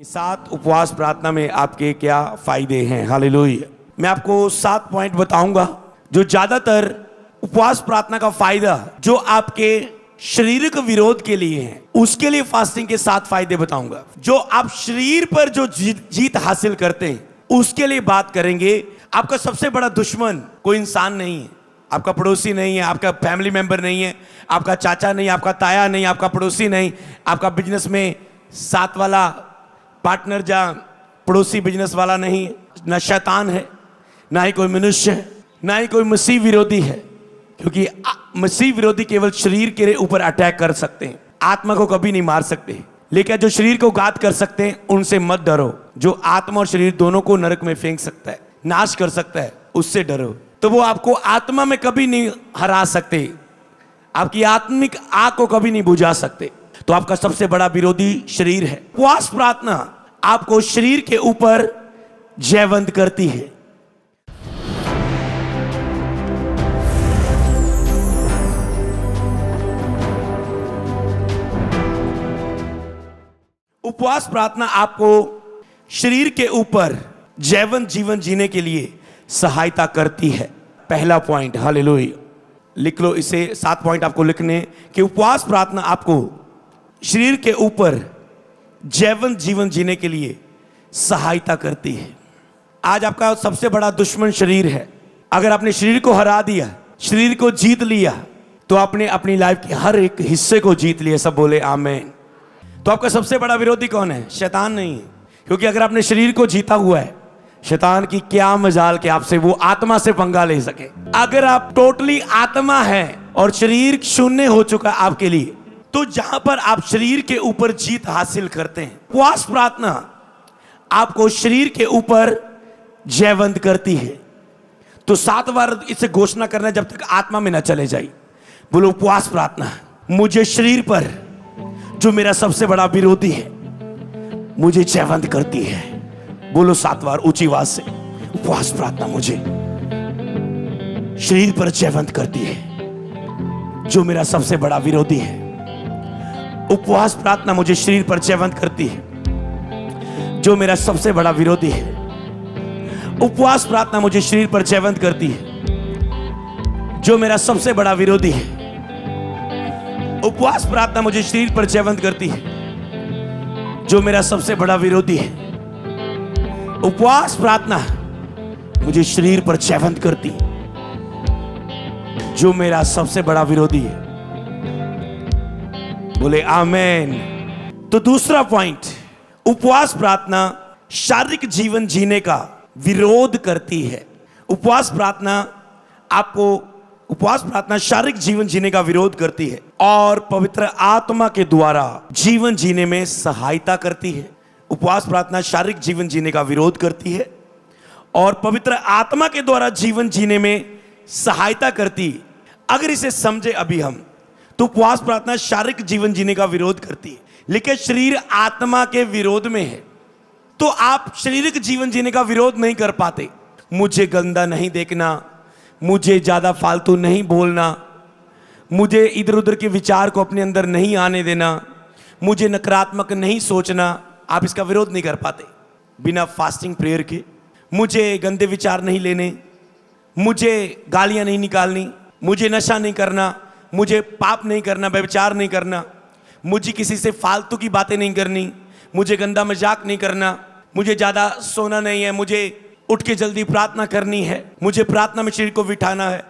सात उपवास प्रार्थना में आपके क्या फायदे हैं। हालेलुया। मैं आपको 7 पॉइंट बताऊंगा जो ज्यादातर उपवास प्रार्थना का फायदा जो आपके शारीरिक विरोध के लिए है, उसके लिए फास्टिंग के 7 फायदे बताऊंगा। जो आप शरीर पर जो जीत हासिल करते हैं उसके लिए बात करेंगे। आपका सबसे बड़ा दुश्मन कोई इंसान नहीं है, आपका पड़ोसी नहीं है, आपका फैमिली मेंबर नहीं है, आपका चाचा नहीं, आपका ताया नहीं, आपका पड़ोसी नहीं, आपका बिजनेस में साथ वाला पार्टनर जहाँ पड़ोसी बिजनेस वाला नहीं, ना शैतान है, ना ही कोई मनुष्य है, ना ही कोई मसीह विरोधी है। क्योंकि मसीह विरोधी केवल शरीर के ऊपर अटैक कर सकते हैं, आत्मा को कभी नहीं मार सकते। लेकिन जो शरीर को घात कर सकते हैं उनसे मत डरो। जो आत्मा और शरीर दोनों को नरक में फेंक सकता है, नाश कर सकता है, उससे डरो। तो वो आपको आत्मा में कभी नहीं हरा सकते, आपकी आत्मिक आग को कभी नहीं बुझा सकते। तो आपका सबसे बड़ा विरोधी शरीर है। उपवास प्रार्थना आपको शरीर के ऊपर जयवंत करती है। उपवास प्रार्थना आपको शरीर के ऊपर जयवंत जीवन जीने के लिए सहायता करती है। पहला पॉइंट, हालेलुया। लिख लो इसे, 7 पॉइंट आपको लिखने कि उपवास प्रार्थना आपको शरीर के ऊपर जयवंत जीवन जीने के लिए सहायता करती है। आज आपका सबसे बड़ा दुश्मन शरीर है। अगर आपने शरीर को हरा दिया, शरीर को जीत लिया, तो आपने अपनी लाइफ के हर एक हिस्से को जीत लिया। सब बोले आमीन। तो आपका सबसे बड़ा विरोधी कौन है? शैतान नहीं है। क्योंकि अगर आपने शरीर को जीता हुआ है, शैतान की क्या मजाल के आपसे वो आत्मा से पंगा ले सके। अगर आप टोटली आत्मा है और शरीर शून्य हो चुका आपके लिए, तो जहां पर आप शरीर के ऊपर जीत हासिल करते हैं, उपवास प्रार्थना आपको शरीर के ऊपर जयवंत करती है। तो 7 बार इसे घोषणा करना जब तक आत्मा में ना चले जाए। बोलो, उपवास प्रार्थना मुझे शरीर पर जो मेरा सबसे बड़ा विरोधी है मुझे जयवंत करती है। बोलो 7 बार ऊंची आवाज से, उपवास प्रार्थना मुझे शरीर पर जयवंत करती है जो मेरा सबसे बड़ा विरोधी है। उपवास प्रार्थना मुझे शरीर पर जयवंत करती है जो मेरा सबसे बड़ा विरोधी है। उपवास प्रार्थना मुझे शरीर पर जयवंत करती है जो मेरा सबसे बड़ा विरोधी है। उपवास प्रार्थना मुझे शरीर पर जयवंत करती है जो मेरा सबसे बड़ा विरोधी है। उपवास प्रार्थना मुझे शरीर पर जयवंत करती जो मेरा सबसे बड़ा विरोधी है। बोले आमीन। तो दूसरा पॉइंट, उपवास प्रार्थना शारीरिक जीवन जीने का विरोध करती है। उपवास प्रार्थना शारीरिक जीवन जीने का विरोध करती है और पवित्र आत्मा के द्वारा जीवन जीने में सहायता करती है। उपवास प्रार्थना शारीरिक जीवन जीने का विरोध करती है और पवित्र आत्मा के द्वारा जीवन जीने में सहायता करती है। अगर इसे समझे अभी हम, तो उपवास प्रार्थना शारीरिक जीवन जीने का विरोध करती है, लेकिन शरीर आत्मा के विरोध में है। तो आप शारीरिक जीवन जीने का विरोध नहीं कर पाते। मुझे गंदा नहीं देखना, मुझे ज्यादा फालतू नहीं बोलना, मुझे इधर उधर के विचार को अपने अंदर नहीं आने देना, मुझे नकारात्मक नहीं सोचना। आप इसका विरोध नहीं कर पाते बिना फास्टिंग प्रेयर के। मुझे गंदे विचार नहीं लेने, मुझे गालियां नहीं निकालनी, मुझे नशा नहीं करना, मुझे पाप नहीं करना, व्यभिचार नहीं करना, मुझे किसी से फालतू की बातें नहीं करनी, मुझे गंदा मजाक नहीं करना, मुझे ज्यादा सोना नहीं है, मुझे उठ के जल्दी प्रार्थना करनी है, मुझे प्रार्थना में शरीर को बिठाना है।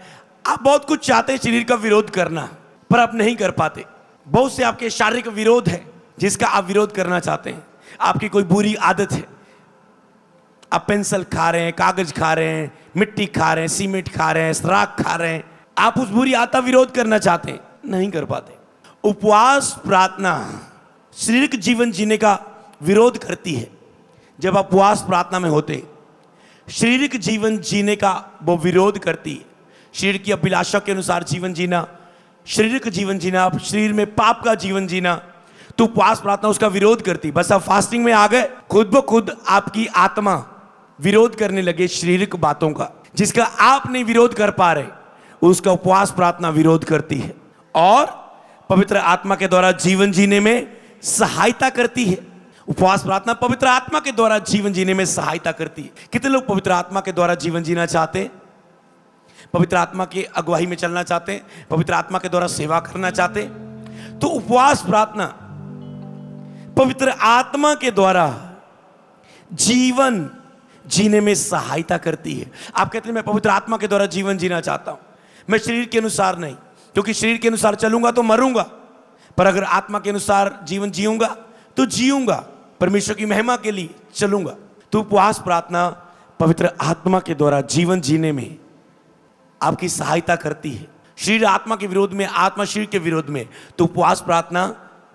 आप बहुत कुछ चाहते हैं शरीर का विरोध करना, पर आप नहीं कर पाते। बहुत से आपके शारीरिक विरोध है जिसका आप विरोध करना चाहते हैं। आपकी कोई बुरी आदत है, आप पेंसिल खा रहे हैं, कागज खा रहे हैं, मिट्टी खा रहे हैं, सीमेंट खा रहे हैं, राख खा रहे हैं, आप उस बुरी आदत का विरोध करना चाहते हैं, नहीं कर पाते। उपवास प्रार्थना शारीरिक जीवन जीने का विरोध करती है। जब आप उपवास प्रार्थना में होते, शारीरिक जीवन जीने का वो विरोध करती है। शरीर की अभिलाषा के अनुसार जीवन जीना, शारीरिक जीवन जीना, शरीर में पाप का जीवन जीना, तो उपवास प्रार्थना उसका विरोध करती। बस आप फास्टिंग में आ गए, खुद ब खुद आपकी आत्मा विरोध करने लगे शारीरिक बातों का, जिसका आप नहीं विरोध कर पा रहे, उसका उपवास प्रार्थना विरोध करती है और पवित्र आत्मा के द्वारा जीवन जीने में सहायता करती है। उपवास प्रार्थना पवित्र आत्मा के द्वारा जीवन जीने में सहायता करती है। कितने लोग पवित्र आत्मा के द्वारा जीवन जीना चाहते हैं? पवित्र आत्मा की अगुवाई में चलना चाहते हैं, पवित्र आत्मा के द्वारा सेवा करना चाहते हैं? तो उपवास प्रार्थना पवित्र आत्मा के द्वारा जीवन जीने में सहायता करती है। आप कहते हैं मैं पवित्र आत्मा के द्वारा जीवन जीना चाहता हूं, मैं शरीर के अनुसार नहीं, क्योंकि शरीर के अनुसार चलूंगा तो मरूंगा, पर अगर आत्मा के अनुसार जीवन जीऊंगा तो जीऊंगा, परमेश्वर की महिमा के लिए चलूंगा। तो उपवास प्रार्थना पवित्र आत्मा के द्वारा जीवन जीने में आपकी सहायता करती है। शरीर आत्मा के विरोध में, आत्मा शरीर के विरोध में, तो उपवास प्रार्थना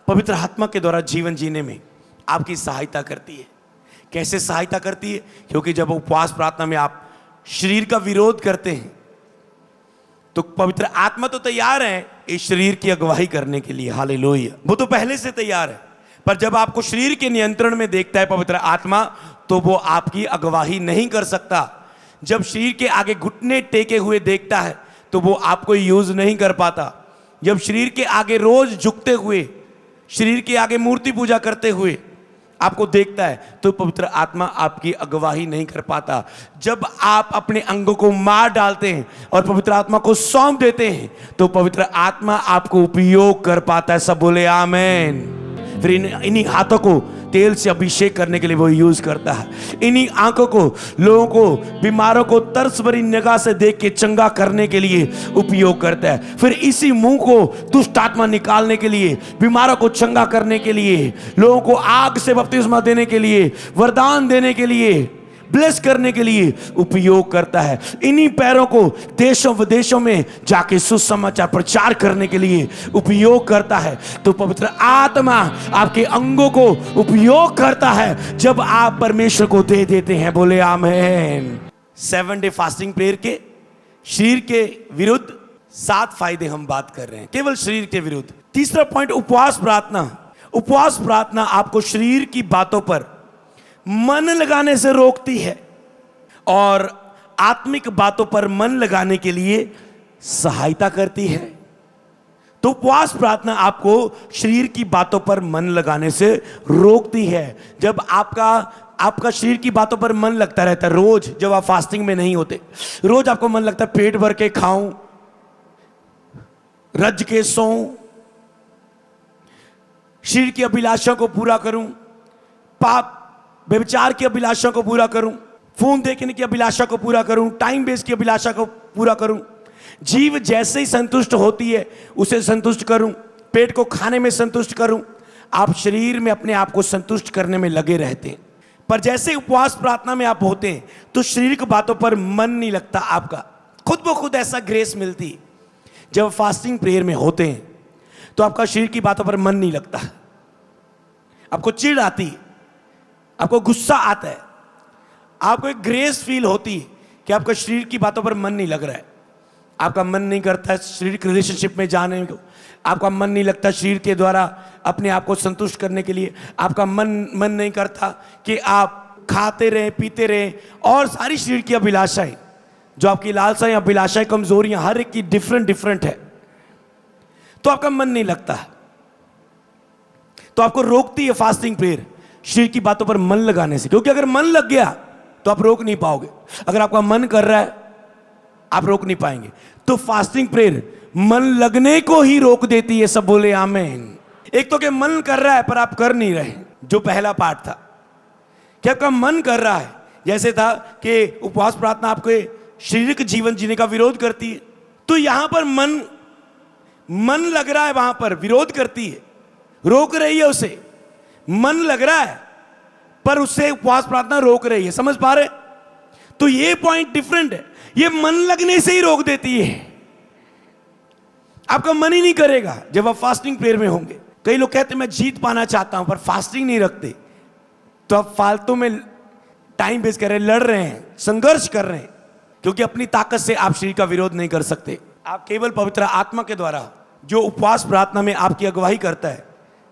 पवित्र आत्मा के द्वारा जीवन जीने में आपकी सहायता करती है। कैसे सहायता करती है? क्योंकि जब उपवास प्रार्थना में आप शरीर का विरोध करते हैं तो पवित्र आत्मा तो तैयार है इस शरीर की अगुवाई करने के लिए, हालेलुया, वो तो पहले से तैयार है। पर जब आपको शरीर के नियंत्रण में देखता है पवित्र आत्मा, तो वो आपकी अगुवाई नहीं कर सकता। जब शरीर के आगे घुटने टेके हुए देखता है तो वो आपको यूज नहीं कर पाता। जब शरीर के आगे रोज झुकते हुए, शरीर के आगे मूर्ति पूजा करते हुए आपको देखता है तो पवित्र आत्मा आपकी अगुवाई नहीं कर पाता। जब आप अपने अंगों को मार डालते हैं और पवित्र आत्मा को सौंप देते हैं तो पवित्र आत्मा आपको उपयोग कर पाता है। सब बोले आमेन। फिर इन्हीं हाथों को तेल से अभिषेक करने के लिए वो यूज करता है। इन्हीं आंखों को, लोगों को, बीमारों को तरस भरी निगाह से देख के चंगा करने के लिए उपयोग करता है। फिर इसी मुंह को दुष्ट आत्मा निकालने के लिए, बीमारों को चंगा करने के लिए, लोगों को आग से बपतिस्मा देने के लिए, वरदान देने के लिए, ब्लेस करने के लिए उपयोग करता है। इन्हीं पैरों को देशों विदेशों में जाके सुसमाचार प्रचार करने के लिए उपयोग करता है। तो पवित्र आत्मा आपके अंगों को उपयोग करता है जब आप परमेश्वर को दे देते हैं। बोले आमेन। 7 डे फास्टिंग प्रेयर के शरीर के विरुद्ध 7 फायदे हम बात कर रहे हैं, केवल शरीर के विरुद्ध। तीसरा पॉइंट उपवास प्रार्थना। उपवास प्रार्थना आपको शरीर की बातों पर मन लगाने से रोकती है और आत्मिक बातों पर मन लगाने के लिए सहायता करती है। तो उपवास प्रार्थना आपको शरीर की बातों पर मन लगाने से रोकती है। जब आपका शरीर की बातों पर मन लगता रहता है, रोज जब आप फास्टिंग में नहीं होते, रोज आपको मन लगता है पेट भर के खाऊं, रज के सोऊं, शरीर की अभिलाषा को पूरा करूं, पाप व्यभिचार की अभिलाषा को पूरा करूं, फोन देखने की अभिलाषा को पूरा करूं, टाइम वेस्ट की अभिलाषा को पूरा करूं, जीव जैसे ही संतुष्ट होती है उसे संतुष्ट करूं, पेट को खाने में संतुष्ट करूं। आप शरीर में अपने आप को संतुष्ट करने में लगे रहते हैं। पर जैसे उपवास प्रार्थना में आप होते हैं तो शरीर की बातों पर मन नहीं लगता आपका, खुद ब खुद ऐसा ग्रेस मिलती। जब फास्टिंग प्रेयर में होते हैं तो आपका शरीर की बातों पर मन नहीं लगता, आपको चिढ़ आती है, आपको गुस्सा आता है, आपको एक ग्रेस फील होती है कि आपका शरीर की बातों पर मन नहीं लग रहा है, आपका मन नहीं करता शारीरिक रिलेशनशिप में जाने को, आपका मन नहीं लगता शरीर के द्वारा अपने आप को संतुष्ट करने के लिए, आपका मन नहीं करता कि आप खाते रहें, पीते रहें, और सारी शरीर की अभिलाषाएं, जो आपकी लालसाएं, अभिलाषाएं, कमजोरियां हर एक की डिफरेंट है, तो आपका मन नहीं लगता। तो आपको रोकती है फास्टिंग प्रेयर शरीर की बातों पर मन लगाने से, क्योंकि अगर मन लग गया तो आप रोक नहीं पाओगे। अगर आपका मन कर रहा है आप रोक नहीं पाएंगे। तो फास्टिंग प्रेयर मन लगने को ही रोक देती है। सब बोले आमेन। एक तो कि मन कर रहा है पर आप कर नहीं रहे, जो पहला पार्ट था कि आपका मन कर रहा है, जैसे था कि उपवास प्रार्थना आपके शारीरिक जीवन जीने का विरोध करती है, तो यहां पर मन लग रहा है, वहां पर विरोध करती है, रोक रही है उसे। मन लग रहा है पर उससे उपवास प्रार्थना रोक रही है। समझ पा रहे? तो ये पॉइंट डिफरेंट है। ये मन लगने से ही रोक देती है, आपका मन ही नहीं करेगा जब आप फास्टिंग प्रेयर में होंगे। कई लोग कहते हैं मैं जीत पाना चाहता हूं पर फास्टिंग नहीं रखते, तो आप फालतू में टाइम वेस्ट कर रहे हैं, लड़ रहे हैं, संघर्ष कर रहे हैं, क्योंकि अपनी ताकत से आप शरीर का विरोध नहीं कर सकते। आप केवल पवित्र आत्मा के द्वारा, जो उपवास प्रार्थना में आपकी अगुवाई करता है,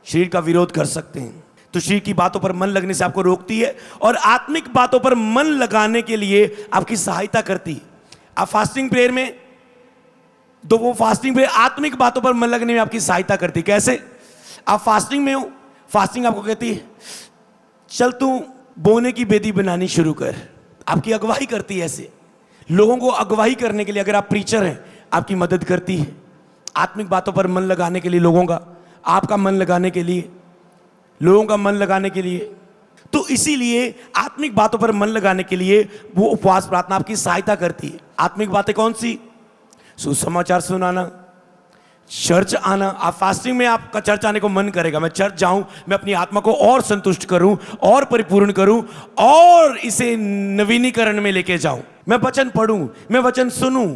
शरीर का विरोध कर सकते हैं। तो शरीर की बातों पर मन लगने से आपको रोकती है और आत्मिक बातों पर मन लगाने के लिए आपकी सहायता करती है। आप फास्टिंग प्रेयर में, तो वो फास्टिंग प्रेयर आत्मिक बातों पर मन लगने में आपकी सहायता करती है। कैसे? आप फास्टिंग में हो, फास्टिंग आपको कहती है चल तू बोने की बेदी बनानी शुरू कर। आपकी अगुवाई करती है, ऐसे लोगों को अगुवाई करने के लिए, अगर आप प्रीचर हैं, आपकी मदद करती है। आत्मिक बातों पर मन लगाने के लिए, लोगों का, आपका मन लगाने के लिए, लोगों का मन लगाने के लिए। तो इसीलिए आत्मिक बातों पर मन लगाने के लिए वो उपवास प्रार्थना आपकी सहायता करती है। आत्मिक बातें कौन सी? सुसमाचार सुनाना, चर्च आना। आप फास्टिंग में आपका चर्च आने को मन करेगा, मैं चर्च जाऊं, मैं अपनी आत्मा को और संतुष्ट करूं और परिपूर्ण करूं और इसे नवीनीकरण में लेके जाऊं, मैं वचन पढ़ूं, मैं वचन सुनूं।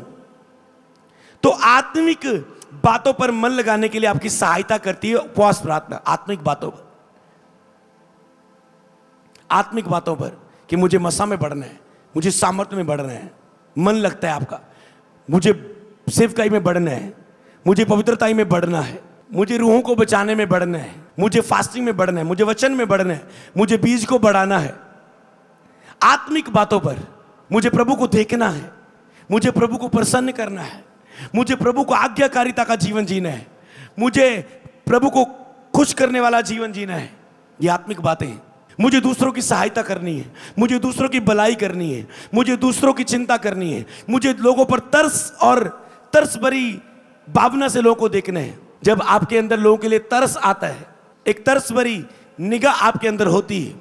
तो आत्मिक बातों पर मन लगाने के लिए आपकी सहायता करती है उपवास प्रार्थना। आत्मिक बातों पर, आत्मिक बातों पर कि मुझे मसा में बढ़ना है, मुझे सामर्थ्य में बढ़ना है, मन लगता है आपका, मुझे सेवकाई में बढ़ना है, मुझे पवित्रताई में बढ़ना है, मुझे रूहों को बचाने में बढ़ना है, मुझे फास्टिंग में बढ़ना है, मुझे वचन में बढ़ना है, मुझे बीज को बढ़ाना है। आत्मिक बातों पर मुझे प्रभु को देखना है, मुझे प्रभु को प्रसन्न करना है, मुझे प्रभु को आज्ञाकारिता का जीवन जीना है, मुझे प्रभु को खुश करने वाला जीवन जीना है। ये आत्मिक बातें हैं। मुझे दूसरों की सहायता करनी है, मुझे दूसरों की भलाई करनी है, मुझे दूसरों की चिंता करनी है, मुझे लोगों पर तरस और तरस भरी भावना से लोगों को देखना है। जब आपके अंदर लोगों के लिए तरस आता है, एक तरस भरी निगाह आपके अंदर होती है,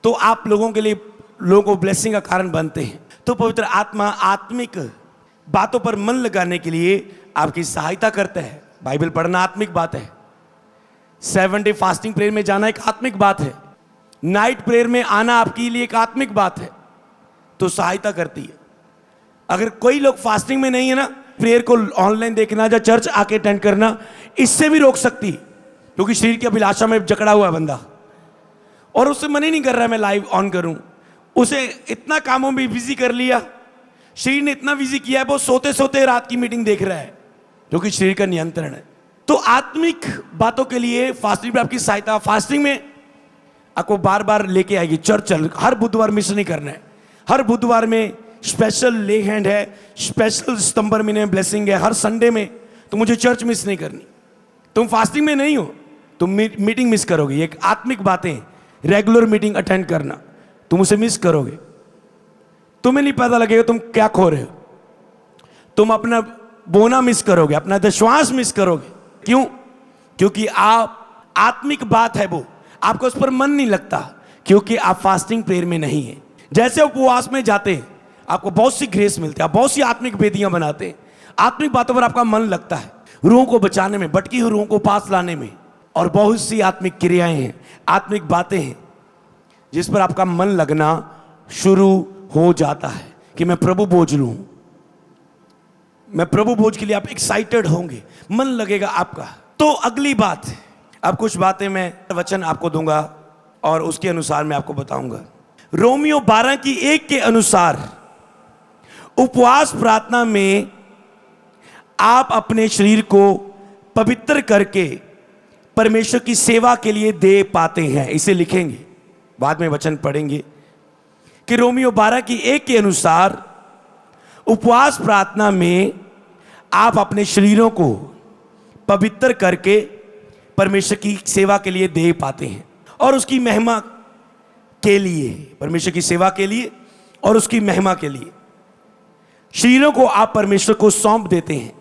तो आप लोगों के लिए, लोगों को ब्लेसिंग का कारण बनते हैं। तो पवित्र आत्मा आत्मिक बातों पर मन लगाने के लिए आपकी सहायता करता है। बाइबल पढ़ना आत्मिक बात है, 7 डे फास्टिंग प्रेयर में जाना एक आत्मिक बात है, नाइट प्रेयर में आना आपके लिए एक आत्मिक बात है। तो सहायता करती है। अगर कोई लोग फास्टिंग में नहीं है ना, प्रेयर को ऑनलाइन देखना या चर्च आके अटेंड करना इससे भी रोक सकती, क्योंकि शरीर की अभिलाषा में जकड़ा हुआ है बंदा और उससे मन ही नहीं कर रहा है मैं लाइव ऑन करूं। उसे इतना कामों में बिजी कर लिया, शरीर ने इतना बिजी किया है, वो सोते सोते रात की मीटिंग देख रहा है, क्योंकि शरीर का नियंत्रण है। तो आत्मिक बातों के लिए फास्टिंग में आपकी सहायता। फास्टिंग में आपको बार बार लेके आएगी चर्च। हर बुधवार मिस नहीं करना है। हर बुधवार में स्पेशल ले हैंड है, स्पेशल सितंबर महीने में ब्लेसिंग है, हर संडे में। तो मुझे चर्च मिस नहीं करनी। तुम फास्टिंग में नहीं हो, तुम मीटिंग मिस करोगे। ये आत्मिक बातें, रेगुलर मीटिंग अटेंड करना, तुम उसे मिस करोगे। तुम्हें नहीं पता लगेगा तुम क्या खो रहे हो। तुम अपना बोना मिस करोगे, अपना विश्वास मिस करोगे। क्यों? क्योंकि आप आत्मिक बात है वो, आपको उस पर मन नहीं लगता, क्योंकि आप फास्टिंग प्रेयर में नहीं है। जैसे उपवास में जाते हैं, आपको बहुत सी ग्रेस मिलती है, आप बहुत सी आत्मिक वेदियां बनाते हैं, आत्मिक बातों पर आपका मन लगता है, रूहों को बचाने में, भटकी हुई रूहों को पास लाने में, और बहुत सी आत्मिक क्रियाएं हैं, आत्मिक बातें हैं जिस पर आपका मन लगना शुरू हो जाता है कि मैं प्रभु बोझ लूं, मैं प्रभु बोझ के लिए आप एक्साइटेड होंगे, मन लगेगा आपका। तो अगली बात, अब कुछ बातें मैं वचन आपको दूंगा और उसके अनुसार मैं आपको बताऊंगा। रोमियो 12:1 के अनुसार उपवास प्रार्थना में आप अपने शरीर को पवित्र करके परमेश्वर की सेवा के लिए दे पाते हैं। इसे लिखेंगे, बाद में वचन पढ़ेंगे कि रोमियो 12:1 के अनुसार उपवास प्रार्थना में आप अपने शरीरों को पवित्र करके परमेश्वर की सेवा के लिए दे पाते हैं और उसकी महिमा के लिए, परमेश्वर की सेवा के लिए और उसकी महिमा के लिए शरीरों को आप परमेश्वर को सौंप देते हैं,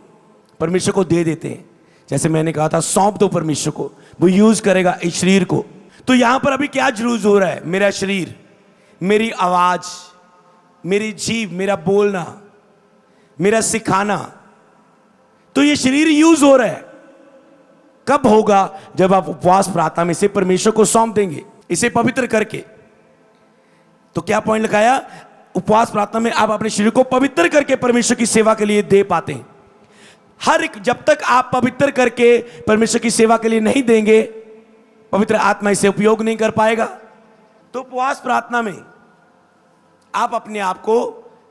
परमेश्वर को दे देते हैं। जैसे मैंने कहा था, सौंप दो परमेश्वर को, वो यूज करेगा इस शरीर को। तो यहां पर अभी क्या यूज हो रहा है? मेरा शरीर, मेरी आवाज, मेरी जीभ, मेरा बोलना, मेरा सिखाना, तो ये शरीर यूज हो रहा है। कब होगा? जब आप उपवास प्रार्थना में से परमेश्वर को सौंप देंगे, इसे पवित्र करके। तो क्या पॉइंट लगाया? उपवास प्रार्थना में आप अपने शरीर को पवित्र करके परमेश्वर की सेवा के लिए दे पाते हैं। हर एक, जब तक आप पवित्र करके परमेश्वर की सेवा के लिए नहीं देंगे, पवित्र आत्मा इसे उपयोग नहीं कर पाएगा। तो उपवास प्रार्थना में आप अपने आप को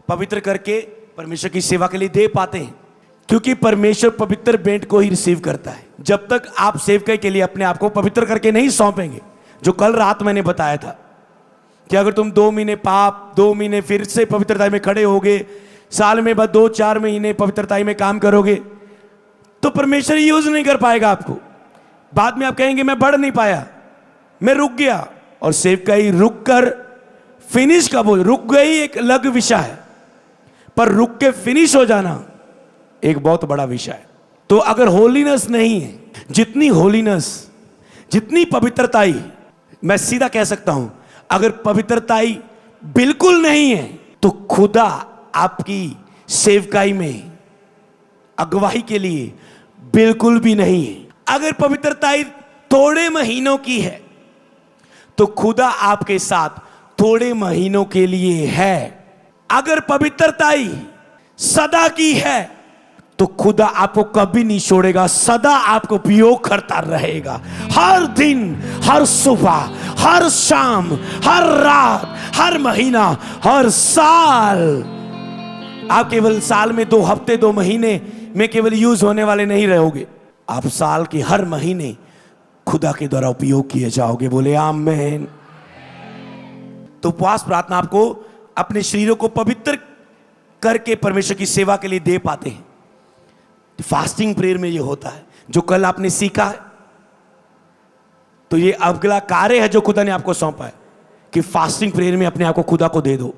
पवित्र करके परमेश्वर की सेवा के लिए दे पाते हैं, क्योंकि परमेश्वर पवित्र भेंट को ही रिसीव करता है। जब तक आप सेवकाई के लिए अपने आप को पवित्र करके नहीं सौंपेंगे, जो कल रात मैंने बताया था कि अगर तुम 2 महीने पाप, 2 महीने फिर से पवित्रता में खड़े होगे, साल में बस 2-4 महीने पवित्रता में काम करोगे, तो परमेश्वर यूज नहीं कर पाएगा आपको। बाद में आप कहेंगे मैं बढ़ नहीं पाया, मैं रुक गया, और सेवकाई रुक कर फिनिश कब हो, रुक गई एक अलग विषय है, पर रुक के फिनिश हो जाना एक बहुत बड़ा विषय है। तो अगर होलीनेस नहीं है, जितनी होलीनेस, जितनी पवित्रताई, मैं सीधा कह सकता हूं, अगर पवित्रताई बिल्कुल नहीं है तो खुदा आपकी सेवकाई में अगुवाई के लिए बिल्कुल भी नहीं है। अगर पवित्रताई थोड़े महीनों की है तो खुदा आपके साथ थोड़े महीनों के लिए है। अगर पवित्रताई सदा की है तो खुदा आपको कभी नहीं छोड़ेगा, सदा आपको उपयोग करता रहेगा। हर दिन, हर सुबह, हर शाम, हर रात, हर महीना, हर साल। आप केवल साल में 2 हफ्ते 2 महीने में केवल यूज होने वाले नहीं रहोगे, आप साल के हर महीने खुदा के द्वारा उपयोग किए जाओगे। बोले आमीन। तो उपवास प्रार्थना आपको अपने शरीरों को पवित्र करके परमेश्वर की सेवा के लिए दे पाते हैं। फास्टिंग प्रेयर में ये होता है, जो कल आपने सीखा है। तो ये अगला कार्य है जो खुदा ने आपको सौंपा है कि फास्टिंग प्रेयर में अपने आप को खुदा को दे दो।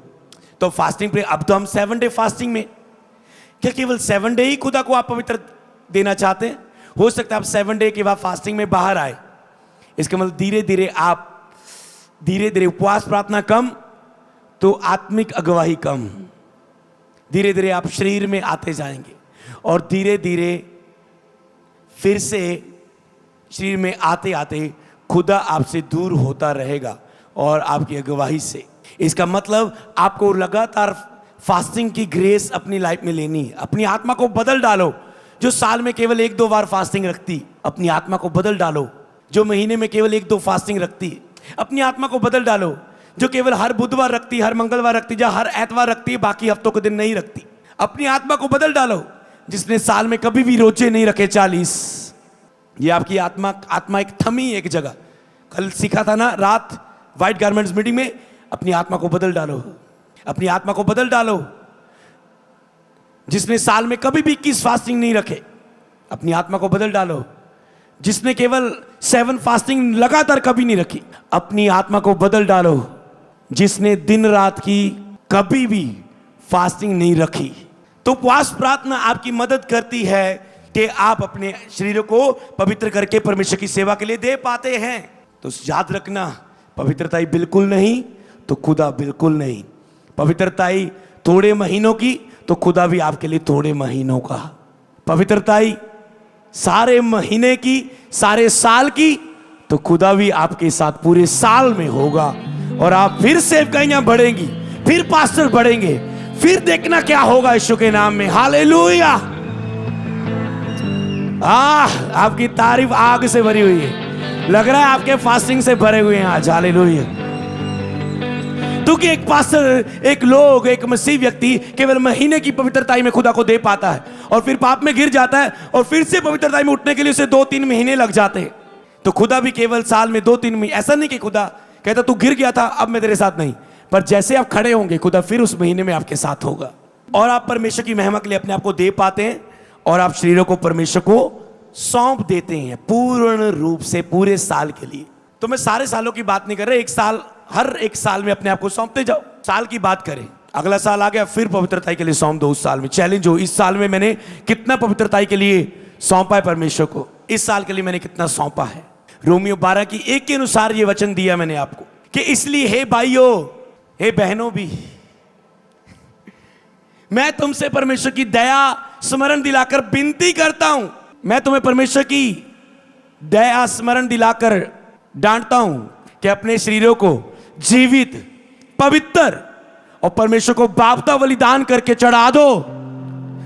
तो फास्टिंग प्रेयर, अब तो हम 7 डे फास्टिंग में, क्या केवल 7 डे ही खुदा को आप पवित्र देना चाहते हैं? हो सकता है आप 7 डे के बाद फास्टिंग में बाहर आए। इसका मतलब धीरे धीरे उपवास प्रार्थना कम तो आत्मिक अगुवाई कम, धीरे धीरे आप शरीर में आते जाएंगे और धीरे धीरे फिर से शरीर में आते आते खुदा आपसे दूर होता रहेगा और आपकी अगुवाई से। इसका मतलब आपको लगातार फास्टिंग की ग्रेस अपनी लाइफ में लेनी है। अपनी आत्मा को बदल डालो। जो साल में केवल 1-2 बार फास्टिंग रखती, अपनी आत्मा को बदल डालो। जो महीने में केवल 1-2 फास्टिंग रखती, अपनी आत्मा को बदल डालो। जो केवल हर बुधवार रखती, हर मंगलवार रखती, या हर एतवार रखती, बाकी हफ्तों के दिन नहीं रखती, अपनी आत्मा को बदल डालो। जिसने साल में कभी भी रोजे नहीं रखे 40, ये आपकी आत्मा एक थमी एक जगह। कल सीखा था ना रात व्हाइट गारमेंट्स मीटिंग में, अपनी आत्मा को बदल डालो, अपनी आत्मा को बदल डालो। जिसने साल में कभी भी 21 फास्टिंग नहीं रखे, अपनी आत्मा को बदल डालो। जिसने केवल 7 फास्टिंग लगातार कभी नहीं रखी, अपनी आत्मा को बदल डालो। जिसने दिन रात की कभी भी फास्टिंग नहीं रखी। तो उपवास प्रार्थना आपकी मदद करती है कि आप अपने शरीर को पवित्र करके परमेश्वर की सेवा के लिए दे पाते हैं। तो याद रखना, पवित्रताई बिल्कुल नहीं तो खुदा बिल्कुल नहीं। पवित्रताई थोड़े महीनों की तो खुदा भी आपके लिए थोड़े महीनों का। पवित्रताई सारे महीने की, सारे साल की, तो खुदा भी आपके साथ पूरे साल में होगा। और आप फिर सेवकाइयां बढ़ेंगी, फिर पास्टर बढ़ेंगे, फिर देखना क्या होगा यीशु के नाम में। हालेलुया। आपकी तारीफ आग से भरी हुई है। लग रहा है आपके फास्टिंग से भरे हुए हैं आज। हालेलुया। क्योंकि एक पास्टर, एक मसीह व्यक्ति केवल महीने की पवित्रताई में खुदा को दे पाता है और फिर पाप में गिर जाता है और फिर से पवित्रताई में उठने के लिए उसे 2-3 महीने लग जाते हैं। तो खुदा भी केवल साल में 2-3 महीने, ऐसा नहीं कि खुदा कहता तू गिर गया था अब मैं तेरे साथ नहीं, पर जैसे आप खड़े होंगे खुदा फिर उस महीने में आपके साथ होगा। और आप परमेश्वर की महिमा के लिए अपने आप को दे पाते हैं और आप शरीरों को परमेश्वर को सौंप देते हैं पूर्ण रूप से पूरे साल के लिए। तो मैं सारे सालों की बात नहीं कर रहा, हर एक साल में अपने आप को सौंपते जाओ। साल की बात करें, अगला साल आ गया फिर पवित्रताई के लिए सौंप दो। उस साल में चैलेंज हो, इस साल में मैंने कितना पवित्रताई के लिए सौंपा है परमेश्वर को, इस साल के लिए मैंने कितना सौंपा है। रोमियो 12 की 1 के अनुसार ये वचन दिया मैंने आपको कि इसलिए हे भाइयों, हे बहनों भी, मैं तुमसे परमेश्वर की दया स्मरण दिलाकर विनती करता हूं। मैं तुम्हें परमेश्वर की दया स्मरण दिलाकर डांटता हूं कि अपने शरीरों को जीवित, पवित्र और परमेश्वर को बावता बलिदान करके चढ़ा दो।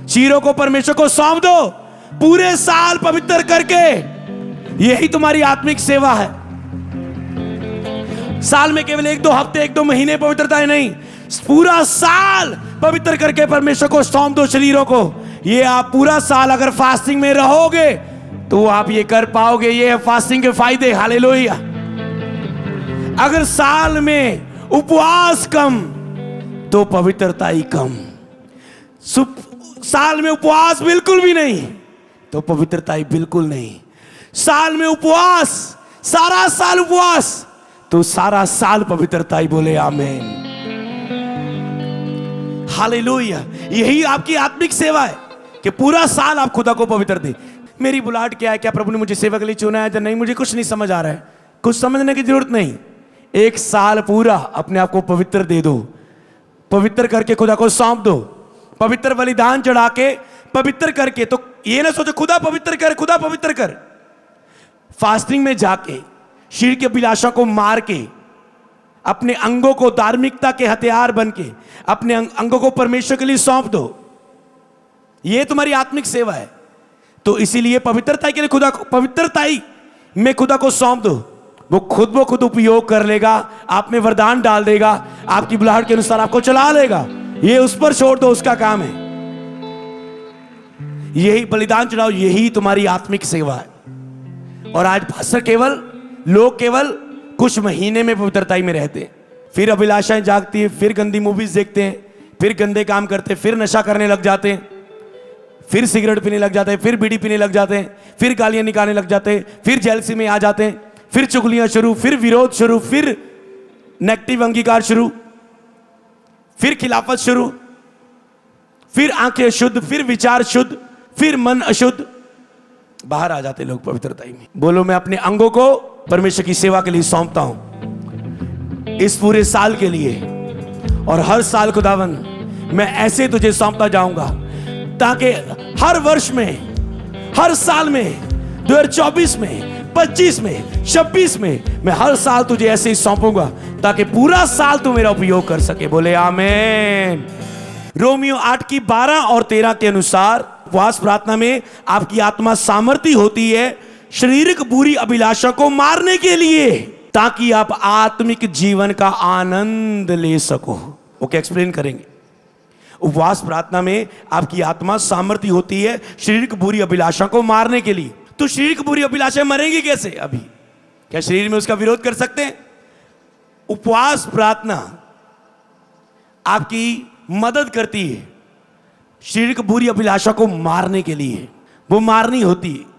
शरीरों को परमेश्वर को सौंप दो पूरे साल पवित्र करके। यही तुम्हारी आत्मिक सेवा है। साल में केवल 1-2 हफ्ते, 1-2 महीने पवित्रता नहीं, पूरा साल पवित्र करके परमेश्वर को सौंप दो शरीरों को। ये आप पूरा साल अगर फास्टिंग में रहोगे तो आप ये कर पाओगे। ये है फास्टिंग के फायदे। हालेलुया। अगर साल में उपवास कम तो पवित्रता ही कम। साल में उपवास बिल्कुल भी नहीं तो पवित्रता ही बिल्कुल नहीं। साल में उपवास, सारा साल उपवास तो सारा साल पवित्रता ही बोले आमीन। हालेलुया। यही आपकी आत्मिक सेवा है कि पूरा साल आप खुदा को पवित्र दे। मेरी बुलाहट क्या है? क्या प्रभु ने मुझे सेवा के लिए चुना है या नहीं? मुझे कुछ नहीं समझ आ रहा है। कुछ समझने की जरूरत नहीं। एक साल पूरा अपने आप को पवित्र दे दो, पवित्र करके खुदा को सौंप दो, पवित्र बलिदान चढ़ा के पवित्र करके। तो ये ना सोचो खुदा पवित्र कर, खुदा पवित्र कर। फास्टिंग में जाके शरीर की अभिलाषा को मार के अपने अंगों को धार्मिकता के हथियार बन के अपने अंगों को परमेश्वर के लिए सौंप दो। ये तुम्हारी आत्मिक सेवा है। तो इसीलिए पवित्रता के लिए खुदा को, पवित्रता में खुदा को सौंप दो। वो खुद उपयोग कर लेगा, आप में वरदान डाल देगा, आपकी बुलाहट के अनुसार आपको चला लेगा। ये उस पर छोड़ दो, उसका काम है। यही बलिदान चढ़ाओ, यही तुम्हारी आत्मिक सेवा है। और आज पास्टर लोग केवल कुछ महीने में पवित्रता में रहते हैं, फिर अभिलाषाएं जागती है, फिर गंदी मूवीज देखते हैं, फिर गंदे काम करते हैं, फिर नशा करने लग जाते हैं, फिर सिगरेट पीने लग जाते हैं, फिर बीड़ी पीने लग जाते हैं, फिर गालियां निकालने लग जाते हैं, फिर जेलसी में आ जाते हैं, फिर चुगलियां शुरू, फिर विरोध शुरू, फिर नेगेटिव अंगीकार शुरू, फिर खिलाफत शुरू, फिर आंखें शुद्ध, फिर विचार शुद्ध, फिर मन अशुद्ध। बाहर आ जाते लोग पवित्रता में। बोलो, मैं अपने अंगों को परमेश्वर की सेवा के लिए सौंपता हूं इस पूरे साल के लिए। और हर साल खुदावन मैं ऐसे तुझे सौंपता जाऊंगा ताकि हर वर्ष में, हर साल में, 2024 में, 25 में, 26 में मैं हर साल तुझे ऐसे ही सौंपूंगा ताकि पूरा साल तू मेरा उपयोग कर सके। बोले आमीन। रोमियो 8 की 12 और 13 के अनुसार उपवास प्रार्थना में आपकी आत्मा सामर्थी होती है शारीरिक बुरी अभिलाषा को मारने के लिए, ताकि आप आत्मिक जीवन का आनंद ले सको। ओके, एक्सप्लेन करेंगे। उपवास प्रार्थना में आपकी आत्मा सामर्थी होती है शारीरिक बुरी अभिलाषा को मारने के लिए। तो शारीरिक बुरी अभिलाषा मरेंगी कैसे? अभी क्या शरीर में उसका विरोध कर सकते हैं? उपवास प्रार्थना आपकी मदद करती है शारीरिक बुरी अभिलाषा को मारने के लिए। वो मारनी होती है।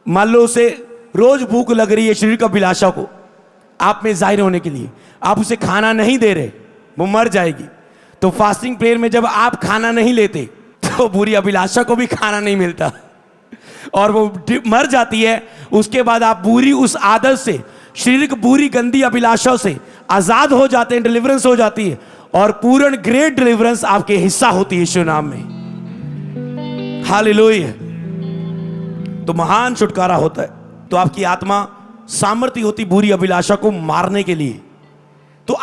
मान लो उसे रोज भूख लग रही है शारीरिक अभिलाषा को आप में जाहिर होने के लिए, आप उसे खाना नहीं दे रहे, वो मर जाएगी। तो फास्टिंग प्रेयर में जब आप खाना नहीं लेते तो बुरी अभिलाषा को भी खाना नहीं मिलता और वो मर जाती है। उसके बाद आप बुरी उस आदत से, शारीरिक बुरी गंदी अभिलाषाओं से आजाद हो जाते हैं, डिलीवरेंस हो जाती है और पूर्ण ग्रेट डिलीवरेंस आपके हिस्सा होती है यीशु नाम में। हालेलुया। तो महान छुटकारा होता है। तो आपकी आत्मा सामर्थ्य होती बुरी अभिलाषा को मारने के लिए। तो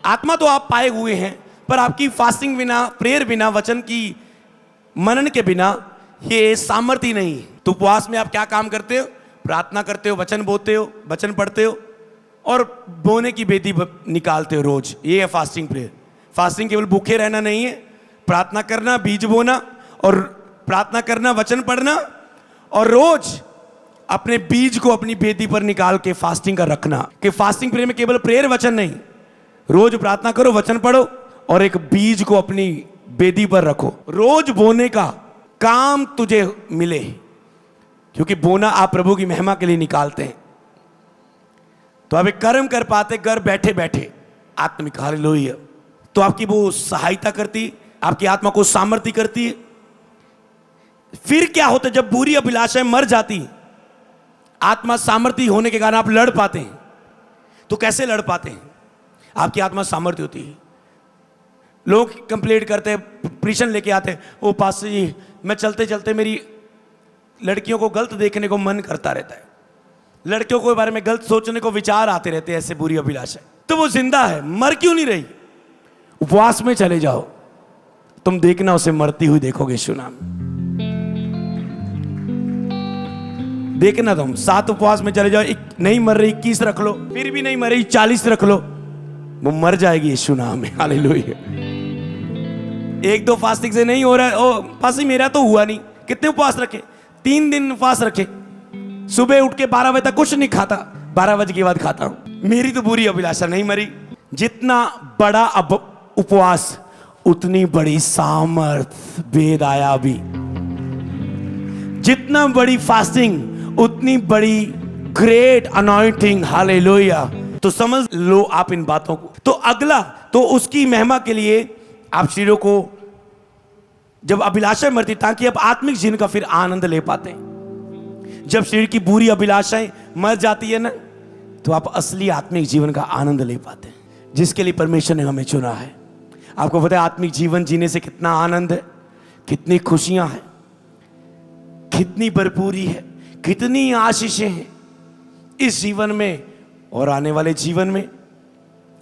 आत्मा तो आप पाए हुए हैं, पर आपकी फास्टिंग बिना, प्रेयर बिना, वचन की मनन के बिना ये सामर्थ्य नहीं है। तो उपवास में आप क्या काम करते हो? प्रार्थना करते हो, वचन बोलते हो, वचन पढ़ते हो और बोने की बेदी निकालते हो रोज। ये है फास्टिंग प्रेयर। फास्टिंग केवल भूखे रहना नहीं है, प्रार्थना करना, बीज बोना और प्रार्थना करना, वचन पढ़ना और रोज अपने बीज को अपनी बेदी पर निकाल के फास्टिंग का रखना। कि फास्टिंग प्रेयर में केवल प्रेयर वचन नहीं, रोज प्रार्थना करो, वचन पढ़ो और एक बीज को अपनी बेदी पर रखो। रोज बोने का काम तुझे मिले, क्योंकि बोना आप प्रभु की महिमा के लिए निकालते हैं। तो आप एक कर्म कर पाते घर बैठे बैठे आत्मिक। हालेलुया। तो आपकी वो सहायता करती, आपकी आत्मा को सामर्थ्य करती है। फिर क्या होता है जब बुरी अभिलाषाएं मर जाती, आत्मा सामर्थ्य होने के कारण आप लड़ पाते हैं। तो कैसे लड़ पाते हैं? आपकी आत्मा सामर्थ्य होती है। लोग कंप्लेंट करते हैं, प्रीशन लेके आते हैं, ओ पास्टर जी मैं चलते चलते मेरी लड़कियों को गलत देखने को मन करता रहता है, लड़कियों के बारे में गलत सोचने को विचार आते रहते हैं, ऐसे बुरी अभिलाषा। तो वो जिंदा है, मर क्यों नहीं रही? उपवास में चले जाओ, तुम देखना उसे मरती हुई देखोगे यीशु नाम। देखना तुम 7 उपवास में चले जाओ, नहीं मर रही 21 रख लो, फिर भी नहीं मर रही 40 रख लो, वो मर जाएगी यीशु नाम में। हालेलुया। 1-2 फास्टिंग से नहीं हो रहा है, ओ पास मेरा तो हुआ नहीं। कितने उपवास रखे? 3 दिन उपवास रखे। सुबह उठ के 12 बजे तक कुछ नहीं खाता, 12 बजे के बाद खाता हूं। मेरी तो बुरी अभिलाषा नहीं मरी। जितना बड़ा उपवास उतनी बड़ी सामर्थ। वेद आया अभी। जितना बड़ी फास्टिंग उतनी बड़ी ग्रेट अनॉइंटिंग, हालेलुया। तो समझ लो आप इन बातों को। तो अगला, तो उसकी महिमा के लिए आप शरीरों को जब अभिलाषाएं मरती, ताकि आप आत्मिक जीवन का फिर आनंद ले पाते हैं। जब शरीर की बुरी अभिलाषाएं मर जाती है ना, तो आप असली आत्मिक जीवन का आनंद ले पाते हैं, जिसके लिए परमेश्वर ने हमें चुना है। आपको पता है आत्मिक जीवन जीने से कितना आनंद है, कितनी खुशियां हैं, कितनी भरपूरी है, कितनी आशीषें हैं इस जीवन में और आने वाले जीवन में।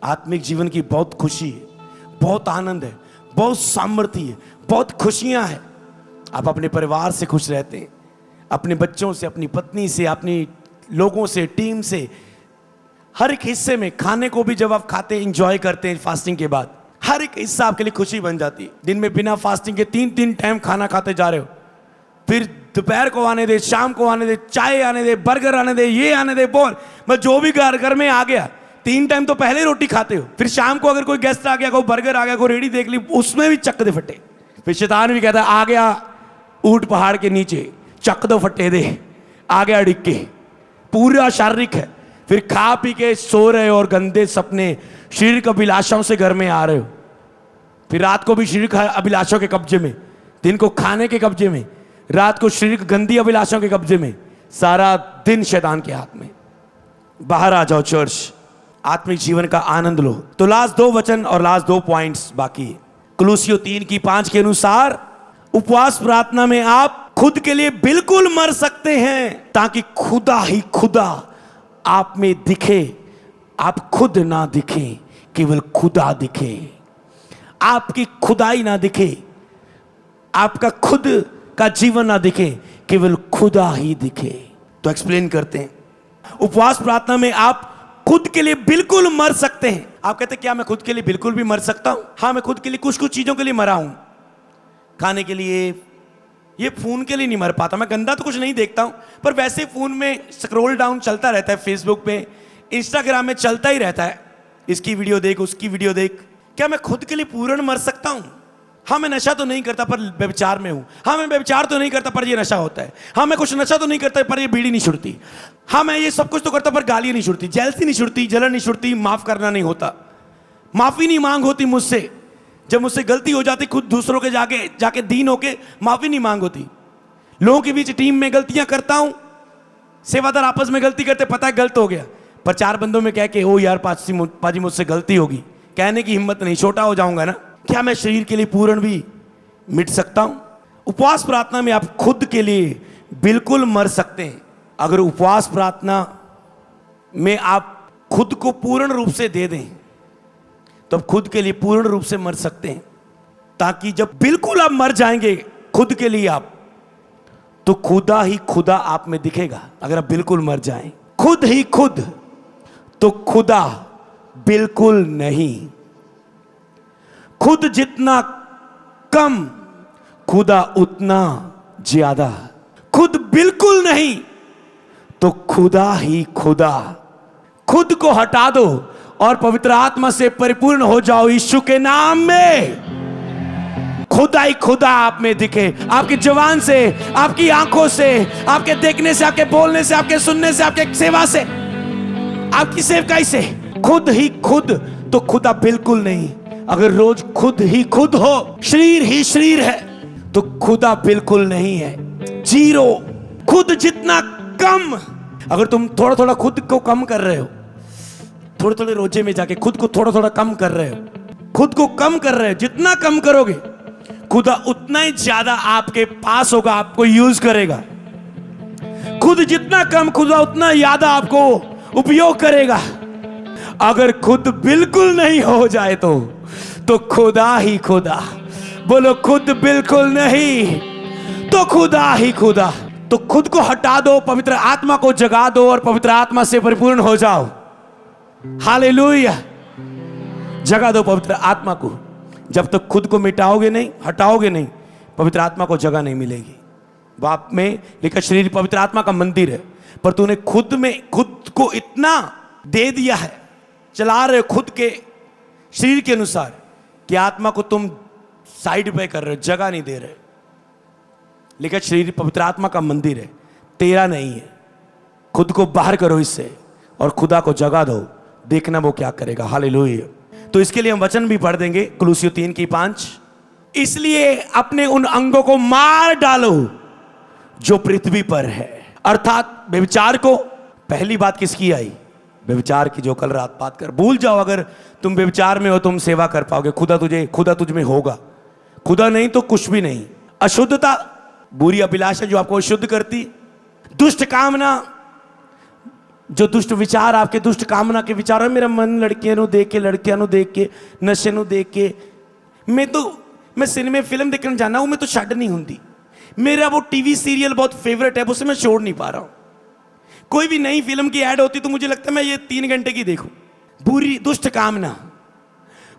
आत्मिक जीवन की बहुत खुशी है, बहुत आनंद है, बहुत सामर्थ्य है, बहुत खुशियां हैं। आप अपने परिवार से खुश रहते हैं, अपने बच्चों से, अपनी पत्नी से, अपनी लोगों से, टीम से, हर एक हिस्से में। खाने को भी जब आप खाते हैं, एंजॉय करते हैं फास्टिंग के बाद, हर एक हिस्सा आपके लिए खुशी बन जाती है। दिन में बिना फास्टिंग के 3-3 टाइम खाना खाते जा रहे हो, फिर दोपहर को आने दे, शाम को आने दे, चाय आने दे, बर्गर आने दे, ये आने दे, बोल बस जो भी घर में आ गया। 3 टाइम तो पहले रोटी खाते हो, फिर शाम को अगर कोई गेस्ट आ गया, कोई बर्गर आ गया, कोई रेडी देख ली, उसमें भी चक दे फटे। फिर शैतान भी कहता है आ गया ऊंट पहाड़ के नीचे, चक दो फटे दे, आ गया डिग के। पूरा शारीरिक है, फिर खा पी के सो रहे हो और गंदे सपने शरीर की अभिलाषाओं से घर में आ रहे हो। फिर रात को भी शरीर अभिलाषाओं के कब्जे में, दिन को खाने के कब्जे में, रात को शरीर गंदी अभिलाषाओं के कब्जे में, सारा दिन शैतान के हाथ में। बाहर आ जाओ चर्च, आत्मिक जीवन का आनंद लो। तो लास्ट 2 वचन और लास्ट 2 पॉइंट्स बाकी है। कुलुसियों 3:5 के अनुसार उपवास प्रार्थना में आप खुद के लिए बिल्कुल मर सकते हैं, ताकि खुदा ही खुदा आप में दिखे। आप खुद ना दिखे, केवल खुदा दिखे। आपकी खुदाई ना दिखे, आपका खुद का जीवन ना दिखे, केवल खुदा ही दिखे। तो एक्सप्लेन करते हैं। उपवास प्रार्थना में आप खुद के लिए बिल्कुल मर सकते हैं। आप कहते हैं क्या मैं खुद के लिए बिल्कुल भी मर सकता हूं? हाँ, मैं खुद के लिए कुछ चीजों के लिए मरा हूं। खाने के लिए, ये फोन के लिए नहीं मर पाता। मैं गंदा तो कुछ नहीं देखता हूं, पर वैसे फोन में स्क्रॉल डाउन चलता रहता है, फेसबुक पे, इंस्टाग्राम में चलता ही रहता है, इसकी वीडियो देख, उसकी वीडियो देख। क्या मैं खुद के लिए पूर्ण मर सकता हूं? हाँ, मैं नशा तो नहीं करता पर व्यभिचार में हूं। हाँ, मैं व्यभिचार तो नहीं करता पर ये नशा होता है। हाँ, मैं कुछ नशा तो नहीं करता पर ये बीड़ी नहीं छुड़ती। हाँ, मैं ये सब कुछ तो करता पर गालियां नहीं छुड़ती, जेलसी नहीं छुड़ती, जलन नहीं छुड़ती, माफ करना नहीं होता, माफी नहीं मांग होती मुझसे। जब मुझसे गलती हो जाती, खुद दूसरों के जाके दीन होके माफी नहीं मांग होती। लोगों के बीच टीम में गलतियां करता हूं, सेवादार आपस में गलती करते, पता है गलत हो गया, पर 4 बंदों में कह के ओ यार पाजी मुझसे गलती होगी, कहने की हिम्मत नहीं, छोटा हो जाऊंगा ना। क्या मैं शरीर के लिए पूर्ण भी मिट सकता हूं? उपवास प्रार्थना में आप खुद के लिए बिल्कुल मर सकते हैं। अगर उपवास प्रार्थना में आप खुद को पूर्ण रूप से दे दें, तो आप खुद के लिए पूर्ण रूप से मर सकते हैं, ताकि जब बिल्कुल आप मर जाएंगे खुद के लिए आप, तो खुदा ही खुदा आप में दिखेगा। अगर आप बिल्कुल मर जाएं खुद ही खुद, तो खुदा बिल्कुल नहीं। खुद जितना कम, खुदा उतना ज्यादा। खुद बिल्कुल नहीं, तो खुदा ही खुदा। खुद को हटा दो और पवित्र आत्मा से परिपूर्ण हो जाओ यीशु के नाम में। खुदा ही खुदा आप में दिखे, आपकी जुबान से, आपकी आंखों से, आपके देखने से, आपके बोलने से, आपके सुनने से, आपके सेवा से, आपकी सेवकाई से। खुद ही खुद, तो खुदा बिल्कुल नहीं। अगर रोज खुद ही खुद हो, शरीर ही शरीर है, तो खुदा बिल्कुल नहीं है, जीरो। खुद जितना कम, अगर तुम थोड़ा थोड़ा खुद को कम कर रहे हो, थोड़े थोड़े रोजे में जाके खुद को थोड़ा थोड़ा कम कर रहे हो, खुद को कम कर रहे हो, जितना कम करोगे खुदा उतना ही ज्यादा आपके पास होगा, आपको यूज करेगा। खुद जितना कम, खुदा उतना ज्यादा आपको उपयोग करेगा। अगर खुद बिल्कुल नहीं हो जाए तो खुदा ही खुदा। बोलो, खुद बिल्कुल नहीं तो खुदा ही खुदा। तो खुद को हटा दो, पवित्र आत्मा को जगा दो और पवित्र आत्मा से परिपूर्ण हो जाओ। हालेलुया। जगा दो पवित्र आत्मा को। जब तक खुद को मिटाओगे नहीं, हटाओगे नहीं, पवित्र आत्मा को जगह नहीं मिलेगी। बाप में लिखा शरीर पवित्र आत्मा का मंदिर है, पर तूने खुद में खुद को इतना दे दिया है, चला रहे हो खुद के शरीर के अनुसार, कि आत्मा को तुम साइड पे कर रहे हो, जगह नहीं दे रहे। लिखा शरीर पवित्र आत्मा का मंदिर है, तेरा नहीं है, खुद को बाहर करो इससे और खुदा को जगा दो, देखना वो क्या करेगा। हालेलुया। तो इसके लिए हम वचन भी पढ़ देंगे, कुलुसियों 3:5। इसलिए अपने उन अंगों को मार डालो जो पृथ्वी पर है, अर्थात व्यभिचार को। पहली बात किसकी आई? व्यभिचार की, जो कल रात बात कर। भूल जाओ, अगर तुम व्यभिचार में हो तुम सेवा कर पाओगे। खुदा तुझ में होगा, खुदा नहीं तो कुछ भी नहीं। अशुद्धता, बुरी अभिलाषा जो आपको अशुद्ध करती, दुष्ट कामना, जो दुष्ट विचार आपके, दुष्ट कामना के विचार है। मेरा मन लड़कियां नु देख के, लड़कियां नु देख के, नशे नु देख के, मैं सिनेमा फिल्म देखने जाना हूं, मैं तो छड़ नहीं होंगी। मेरा वो टीवी सीरियल बहुत फेवरेट है, उसे मैं छोड़ नहीं पा रहा हूं। कोई भी नई फिल्म की ऐड होती तो मुझे लगता है मैं ये 3 घंटे की देखूं। बुरी दुष्ट कामना,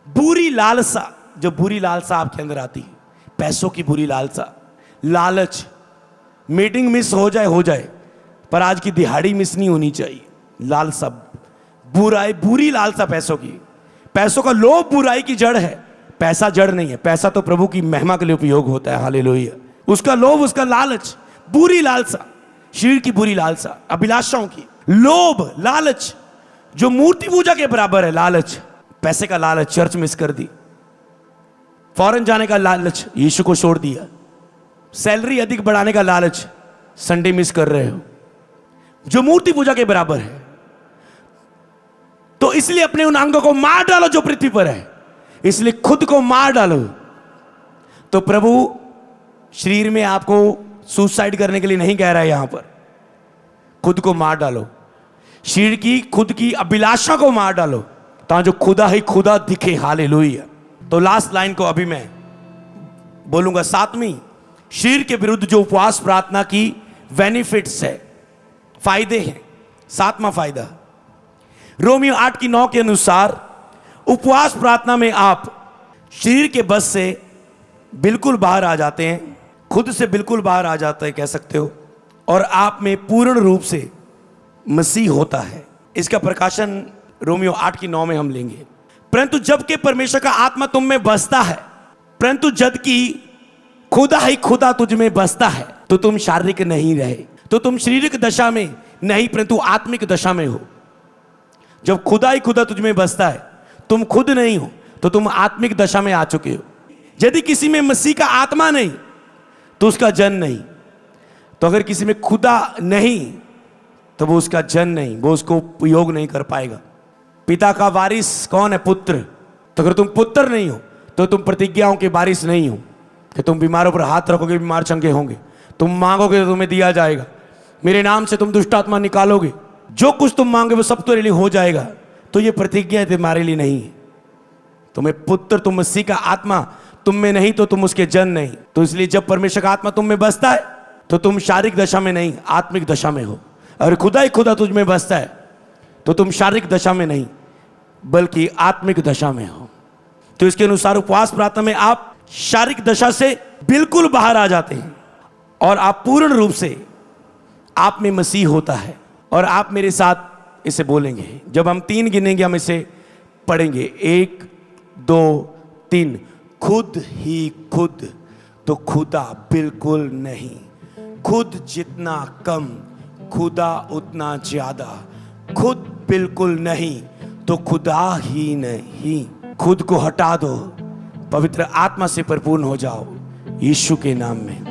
बुरी लालसा, जो बुरी लालसा आपके अंदर आती है, पैसों की बुरी लालसा, लालच। मीटिंग मिस हो जाए, पर आज की दिहाड़ी मिस नहीं होनी चाहिए। लालसा, बुराई, बुरी लालसा पैसों की। पैसों का लोभ बुराई की जड़ है, पैसा जड़ नहीं है। पैसा तो प्रभु की महिमा के लिए उपयोग होता है। हालेलुया। उसका लोभ, उसका लालच, बुरी लालसा, शरीर की बुरी लालसा, अभिलाषाओं की लोभ, लालच, जो मूर्ति पूजा के बराबर है। लालच, पैसे का लालच, चर्च मिस कर दी। फॉरेन जाने का लालच, यीशु को छोड़ दिया। सैलरी अधिक बढ़ाने का लालच, संडे मिस कर रहे हो, जो मूर्ति पूजा के बराबर है। तो इसलिए अपने उन अंगों को मार डालो जो पृथ्वी पर है। इसलिए खुद को मार डालो। तो प्रभु शरीर में आपको सुसाइड करने के लिए नहीं कह रहा है, यहां पर खुद को मार डालो। शरीर की, खुद की अभिलाषा को मार डालो, ताकि जो खुदा ही खुदा दिखे। हालेलुया। तो लास्ट लाइन को अभी मैं बोलूंगा, 7वीं, शरीर के विरुद्ध जो उपवास प्रार्थना की बेनिफिट्स है, फायदे हैं। 7वां फायदा, रोमियो 8:9 के अनुसार उपवास प्रार्थना में आप शरीर के बस से बिल्कुल बाहर आ जाते हैं, खुद से बिल्कुल बाहर आ जाते हैं कह सकते हो, और आप में पूर्ण रूप से मसीह होता है। इसका प्रकाशन रोमियो 8:9 में हम लेंगे। परंतु जबकि परमेश्वर का आत्मा तुम में बसता है, परंतु जबकि खुदा ही खुदा तुझ में बसता है, तो तुम शारीरिक नहीं रहे, तो तुम शारीरिक दशा में नहीं परंतु आत्मिक दशा में हो। जब खुदा ही खुदा तुझ में बसता है, तुम खुद नहीं हो, तो तुम आत्मिक दशा में आ चुके हो। यदि किसी में मसीह का आत्मा नहीं तो उसका जन नहीं। तो अगर किसी में खुदा नहीं तो वो उसका जन नहीं, वो उसको उपयोग नहीं कर पाएगा। पिता का वारिस कौन है? पुत्र। तो अगर तुम पुत्र नहीं हो तो तुम प्रतिज्ञाओं के वारिस नहीं हो कि तुम बीमारों पर हाथ रखोगे, बीमार चंगे होंगे, तुम मांगोगे तो तुम्हें दिया जाएगा, मेरे नाम से तुम दुष्ट आत्मा निकालोगे, जो कुछ तुम मांगे वो सब तुम्हारे लिए हो जाएगा। तो ये प्रतिज्ञा तुम्हारे लिए नहीं है। तुम्हें पुत्र, तुम मसीह का आत्मा तुम में नहीं तो तुम उसके जन नहीं। तो इसलिए जब परमेश्वर का आत्मा तुम में बसता है तो तुम शारीरिक दशा में नहीं, आत्मिक दशा में हो। और खुदा ही खुदा तुझ में बसता है तो तुम शारीरिक दशा में नहीं बल्कि आत्मिक दशा में हो। तो इसके अनुसार उपवास प्रार्थना में आप शारीरिक दशा से बिल्कुल बाहर आ जाते हैं और आप पूर्ण रूप से, आप में मसीह होता है। और आप मेरे साथ इसे बोलेंगे, जब हम 3 गिनेंगे हम इसे पढ़ेंगे, 1 2 3। खुद ही खुद तो खुदा बिल्कुल नहीं, खुद जितना कम खुदा उतना ज्यादा, खुद बिल्कुल नहीं तो खुदा ही नहीं। खुद को हटा दो, पवित्र आत्मा से परिपूर्ण हो जाओ यीशु के नाम में।